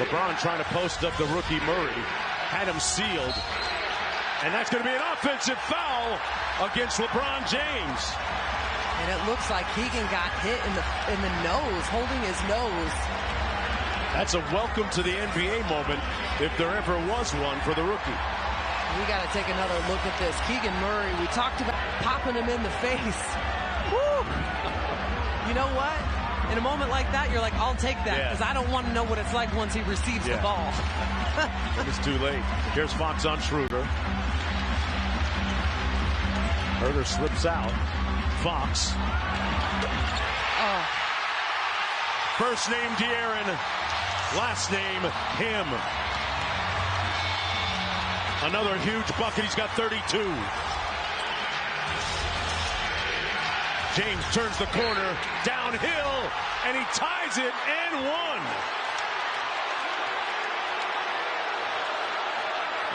LeBron trying to post up the rookie Murray. Had him sealed. And that's going to be an offensive foul against LeBron James. And it looks like Keegan got hit in the nose, holding his nose. That's a welcome to the NBA moment, if there ever was one for the rookie. We got to take another look at this. Keegan Murray, we talked about popping him in the face. Woo! You know what? In a moment like that, you're like, I'll take that, because I don't want to know what it's like once he receives the ball. It's too late. Here's Fox on Schroeder. Herder slips out. Fox. First name De'Aaron, last name him. Another huge bucket. He's got 32. James turns the corner, downhill, and he ties it and one.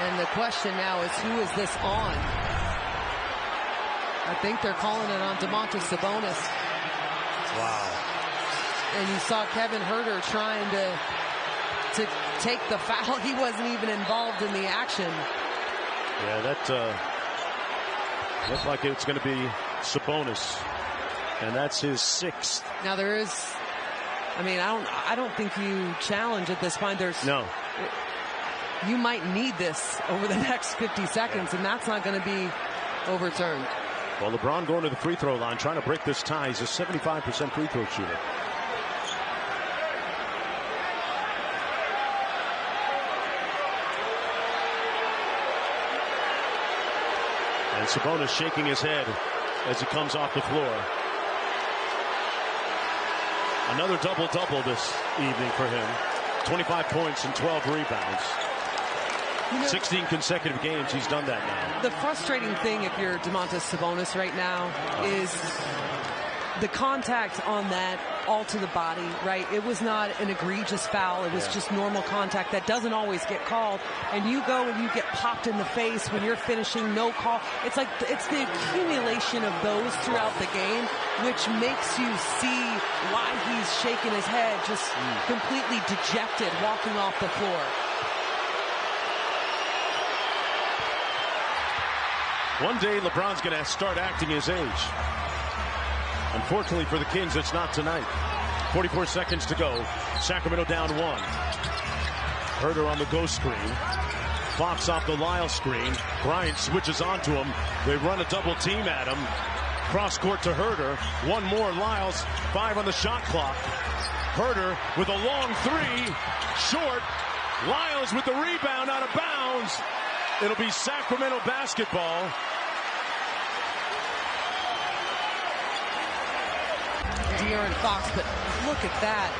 And the question now is, who is this on? I think they're calling it on Domantas Sabonis. Wow. And you saw Kevin Herter trying to take the foul. He wasn't even involved in the action. Yeah, that looked like it's going to be Sabonis. And that's his 6th. Now there is, I don't think you challenge at this point. No. You might need this over the next 50 seconds, and that's not going to be overturned. Well, LeBron going to the free throw line, trying to break this tie. He's a 75% free throw shooter. And Sabonis shaking his head as he comes off the floor. Another double-double this evening for him. 25 points and 12 rebounds. 16 consecutive games he's done that now. The frustrating thing, if you're Domantas Sabonis right now, is the contact on that all to the body, right? It was not an egregious foul. It was just normal contact that doesn't always get called. And you go and you get popped in the face when you're finishing, no call. It's like, it's the accumulation of those throughout the game, which makes you see why he's shaking his head, just completely dejected, walking off the floor. One day, LeBron's going to start acting his age. Unfortunately for the Kings, it's not tonight. 44 seconds to go. Sacramento down 1. Herder on the go screen. Fox off the Lyle screen. Bryant switches onto him. They run a double team at him. Cross court to Herder. One more. Lyles. 5 on the shot clock. Herder with a long 3. Short. Lyles with the rebound out of bounds. It'll be Sacramento basketball. De'Aaron Fox, but look at that.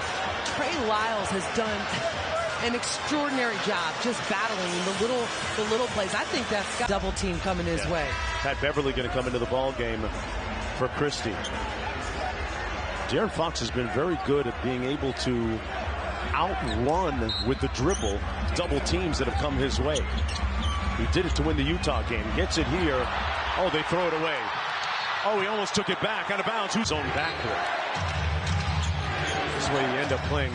Trey Lyles has done an extraordinary job just battling the little plays. I think that's got double team coming his way. Pat Beverly going to come into the ball game for Christie. De'Aaron Fox has been very good at being able to outrun with the dribble double teams that have come his way. He did it to win the Utah game. Gets it here. Oh, they throw it away. Oh, he almost took it back out of bounds. Who's on backcourt? This way you end up playing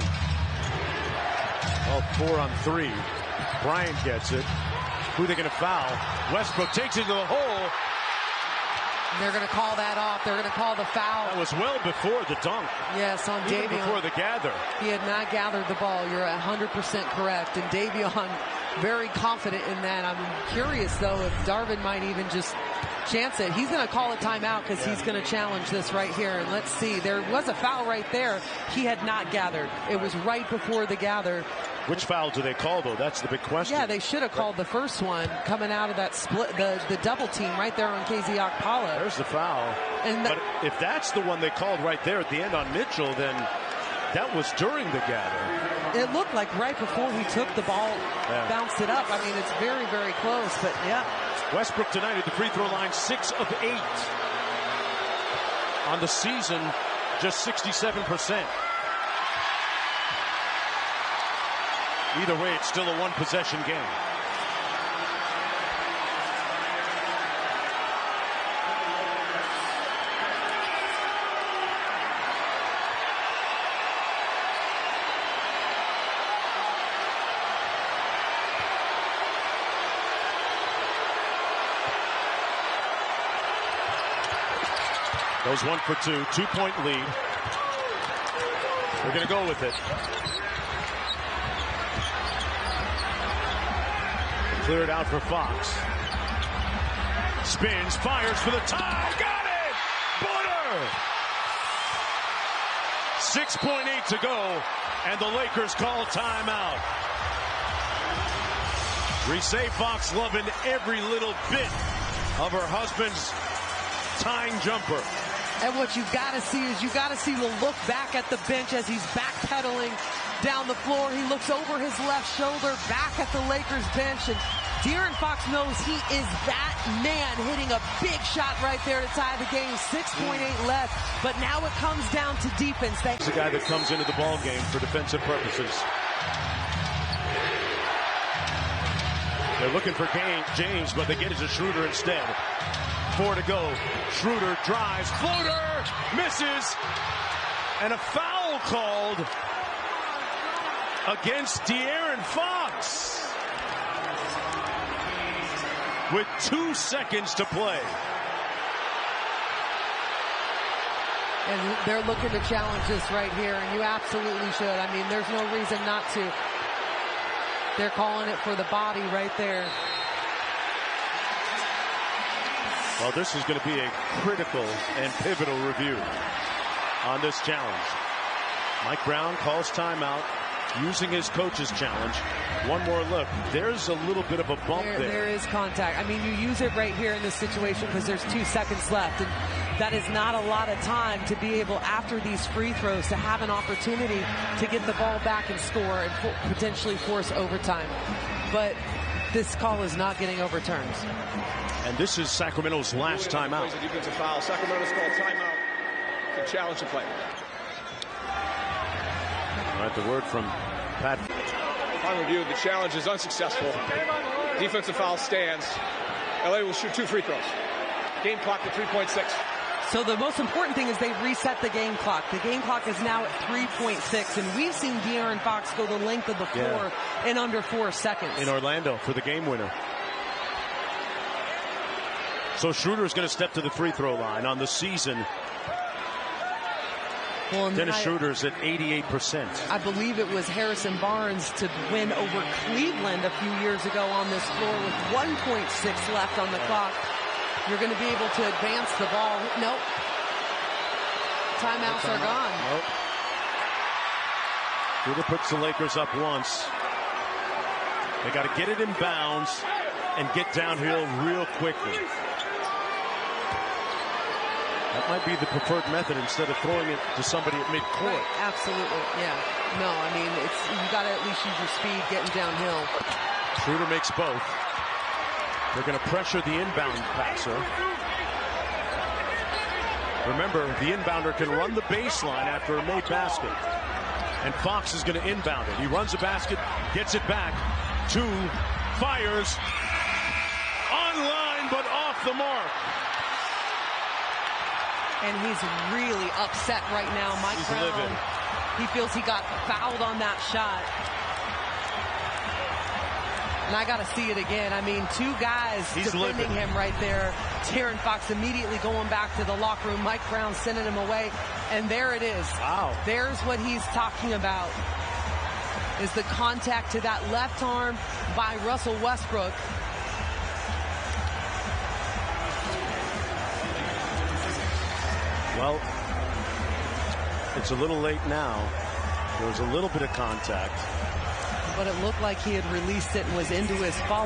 4 on 3. Bryant gets it. Who are they going to foul? Westbrook takes it to the hole. They're going to call that off. They're going to call the foul. That was well before the dunk. Yes, on Even Davion. before the gather. He had not gathered the ball. You're 100% correct. And Davion, very confident in that. I'm curious, though, if Darvin might even just chance it. He's going to call a timeout because he's going to challenge this right here. And let's see. There was a foul right there. He had not gathered. It was right before the gather. Which foul do they call, though? That's the big question. Yeah, they should have called the first one coming out of that split, the double team right there on KZ Okpala. There's the foul. But if that's the one they called right there at the end on Mitchell, then that was during the gather. It looked like right before he took the ball, bounced it up. I mean, it's very, very close, but yeah. Westbrook tonight at the free throw line, 6 of 8. On the season, just 67%. Either way, it's still a one-possession game. Goes 1 for 2, 2-point lead. They're going to go with it. Cleared out for Fox. Spins, fires for the tie. Got it! Butter! 6.8 to go, and the Lakers call timeout. Reese Fox loving every little bit of her husband's tying jumper. And what you've got to see is you've got to see the look back at the bench as he's backpedaling down the floor. He looks over his left shoulder back at the Lakers bench, and De'Aaron Fox knows he is that man hitting a big shot right there to tie the game. 6.8 left, but now it comes down to defense. He's a guy that comes into the ball game for defensive purposes. They're looking for James, but they get it to Schroeder instead. 4 to go. Schroeder drives, floater, misses, and a foul called against De'Aaron Fox with 2 seconds to play. And they're looking to challenge this right here, and you absolutely should. I mean, there's no reason not to. They're calling it for the body right there. Well, this is going to be a critical and pivotal review on this challenge. Mike Brown calls timeout using his coach's challenge. One more look. There's a little bit of a bump there. There is contact. I mean, you use it right here in this situation because there's 2 seconds left. And that is not a lot of time to be able, after these free throws, to have an opportunity to get the ball back and score and potentially force overtime. But this call is not getting overturned. And this is Sacramento's last timeout. A defensive foul. Sacramento's called timeout to challenge the play. All right, the word from Pat. On review, the challenge is unsuccessful. Defensive foul stands. LA will shoot 2 free throws. Game clock at 3.6. So the most important thing is they've reset the game clock. The game clock is now at 3.6, and we've seen De'Aaron Fox go the length of the floor in under 4 seconds. In Orlando for the game winner. So Schroeder is going to step to the free throw line on the season. Well, Dennis Schroeder's at 88%. I believe it was Harrison Barnes to win over Cleveland a few years ago on this floor with 1.6 left on the clock. You're going to be able to advance the ball. Nope. Timeouts are gone. Nope. Schroeder puts the Lakers up once. They got to get it in bounds and get downhill real quickly. That might be the preferred method instead of throwing it to somebody at midcourt. Right, absolutely, yeah. No, I mean, you got to at least use your speed getting downhill. Schroeder makes both. They're going to pressure the inbound passer. Remember, the inbounder can run the baseline after a made basket. And Fox is going to inbound it. He runs the basket, gets it back. 2, fires. Online, but off the mark. And he's really upset right now, Mike Brown. Living. He feels he got fouled on that shot. And I got to see it again. I mean, 2 guys defending him right there. De'Aaron Fox immediately going back to the locker room. Mike Brown sending him away. And there it is. Wow. There's what he's talking about, is the contact to that left arm by Russell Westbrook. Well, it's a little late now. There was a little bit of contact. But it looked like he had released it and was into his follow.